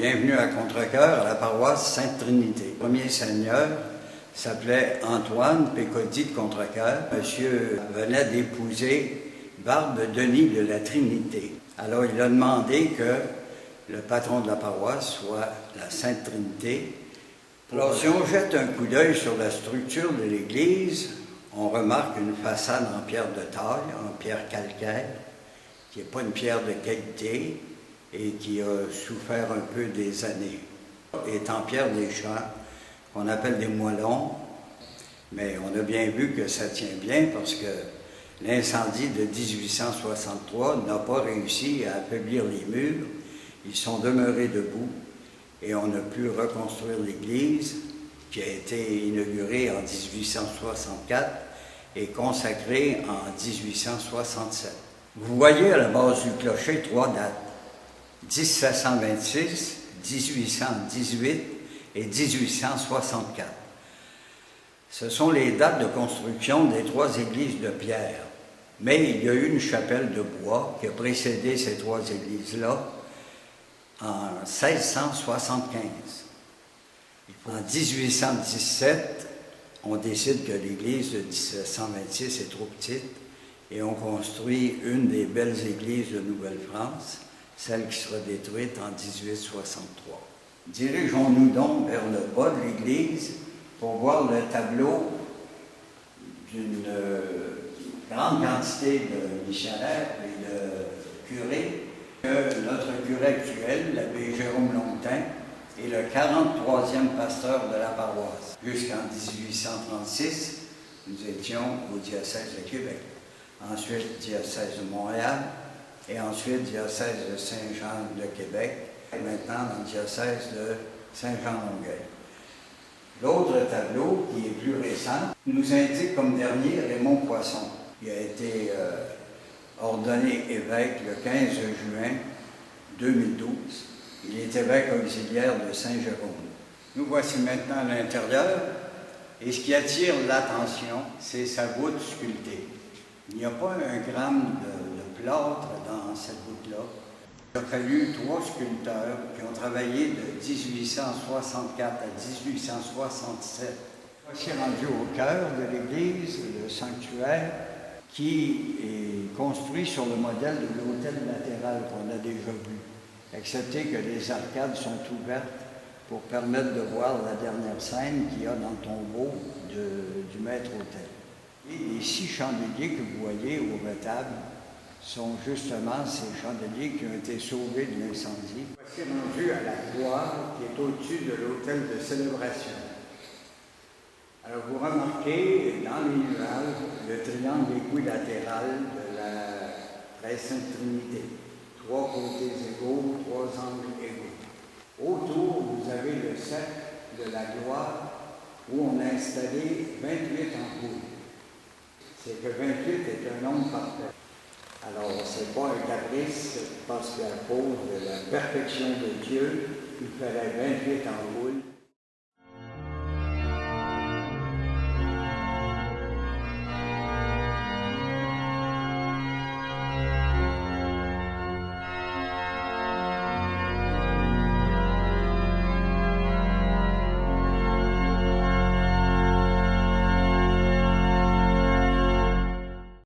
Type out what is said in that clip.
Bienvenue à Contrecœur, à la paroisse Sainte-Trinité. Le premier seigneur s'appelait Antoine Pécotti de Contrecœur. Monsieur venait d'épouser Barbe Denis de la Trinité. Alors il a demandé que le patron de la paroisse soit la Sainte-Trinité. Alors si on jette un coup d'œil sur la structure de l'église, on remarque une façade en pierre de taille, en pierre calcaire, qui n'est pas une pierre de qualité et qui a souffert un peu des années. est en pierre des champs, qu'on appelle des moellons, mais on a bien vu que ça tient bien parce que l'incendie de 1863 n'a pas réussi à affaiblir les murs. Ils sont demeurés debout et on a pu reconstruire l'église qui a été inaugurée en 1864 et consacrée en 1867. Vous voyez à la base du clocher 3 dates, 1726, 1818 et 1864. Ce sont les dates de construction des 3 églises de pierre. Mais il y a eu une chapelle de bois qui a précédé ces 3 églises-là en 1675. En 1817, on décide que l'église de 1726 est trop petite et on construit une des belles églises de Nouvelle-France, celle qui sera détruite en 1863. Dirigeons-nous donc vers le bas de l'église pour voir le tableau d'une grande quantité de missionnaires et de curés. Notre curé actuel, l'abbé Jérôme Longtin, est le 43e pasteur de la paroisse. Jusqu'en 1836, nous étions au diocèse de Québec. Ensuite, diocèse de Montréal, et ensuite, diocèse de Saint-Jean de Québec, et maintenant dans le diocèse de Saint-Jean-Longueuil. L'autre tableau, qui est plus récent, nous indique comme dernier Raymond Poisson. Il a été ordonné évêque le 15 juin 2012. Il est évêque auxiliaire de Saint-Jérôme. Nous voici maintenant à l'intérieur, et ce qui attire l'attention, c'est sa voûte sculptée. Il n'y a pas un gramme de plâtre dans cette voûte-là. Il a fallu 3 sculpteurs qui ont travaillé de 1864 à 1867. Voici rendu au cœur de l'église, le sanctuaire, qui est construit sur le modèle de l'autel latéral qu'on a déjà vu, excepté que les arcades sont ouvertes pour permettre de voir la dernière scène qu'il y a dans le tombeau du maître-autel. Et les 6 chandeliers que vous voyez au retable sont justement ces chandeliers qui ont été sauvés de l'incendie. Voici rendu à la gloire qui est au-dessus de l'autel de célébration. Alors vous remarquez dans les nuages le triangle équilatéral de la très sainte Trinité. 3 côtés égaux, 3 angles égaux. Autour, vous avez le cercle de la gloire où on a installé 28 ampoules. C'est que 28 est un nombre parfait. Alors, ce n'est pas un caprice parce qu'à cause de la perfection de Dieu, il fallait 28 ampoules.